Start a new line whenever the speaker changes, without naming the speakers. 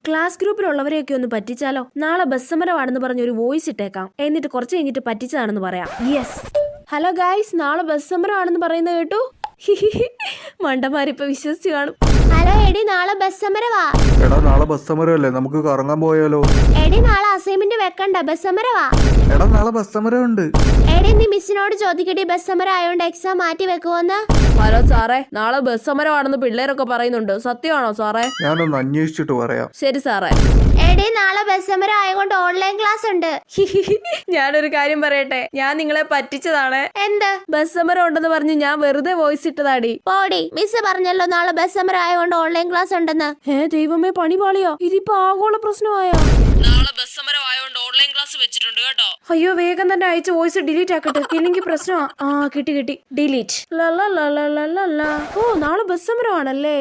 Class ഗ്രൂപ്പിലുള്ളവരെയൊക്കെ ഒന്ന് പറ്റിച്ചാലോ? നാളെ bus സമരമാണെന്ന് പറഞ്ഞ് ഒരു വോയിസ് ഇട്ടേക്കാം. എന്നിട്ട് കുറച്ച് കഴിഞ്ഞിട്ട് പറ്റിച്ചതാണെന്ന് പറയാം. യെസ്. ഹലോ ഗായ്സ്, നാളെ ബസ് സമരമാണെന്ന് പറയുന്നത് കേട്ടു. മണ്ടന്മാരിപ്പോ വിശ്വസിച്ച് കാണും.
ഹലോ എടി, നാളെ ബസ് സമരവാ.
എടാ നാളെ ബസ് സമരമല്ലേ, നമുക്ക് കറങ്ങാൻ പോയാലോ?
എടി നാളെ അസൈൻമെന്റ് വെക്കണ്ട, ബസ് സമരവാ.
എടാ നാളെ ബസ് സമരം ഉണ്ട്.
എടി നീ മിസ്സിനോട് ചോദിക്കടി, ബസ് സമരം ആയോണ്ട് എക്സാം മാറ്റി വെക്കുവോന്ന്.
ഹലോ സാറേ, നാളെ ബസ് സമരമാണെന്ന് പിള്ളേരൊക്കെ പറയുന്നുണ്ട്. സത്യമാണോ സാറേ?
ഞാനൊന്ന് അന്വേഷിച്ചിട്ട് പറയാം.
ശരി സാറേ.
എടി നാളെ ബസ് സമരം ആയതുകൊണ്ട് ഓൺലൈൻ ക്ലാസ് ഉണ്ട്.
ഞാനൊരു കാര്യം പറയട്ടെ, ഞാൻ നിങ്ങളെ പറ്റിച്ചതാണ്.
എന്ത്?
ബസ് സമരം ഉണ്ടെന്ന് പറഞ്ഞ് ഞാൻ വെറുതെ വോയിസ് ഇട്ടതാടി.
പോടി, മിസ് പറഞ്ഞല്ലോ നാളെ ബസ് സമരം ആയതുകൊണ്ട് ഓൺലൈൻ ക്ലാസ് ഉണ്ടെന്ന്.
ദൈവമേ, പണി പാളിയോ? ഇതിപ്പോ ആഗോള പ്രശ്നമായോ? നാളെ ബസ് സമരം ആയതുകൊണ്ട് ഓൺലൈൻ ക്ലാസ് വെച്ചിട്ടുണ്ട് കേട്ടോ. അയ്യോ, വേഗം തന്നെ അയച്ച വോയിസ് ഡിലീറ്റ് ആക്കട്ടെ, ഇല്ലെങ്കിൽ പ്രശ്നമാ. കിട്ടി ഡിലീറ്റ്. ഓ, നാളെ ബസ് സമരമാണല്ലേ.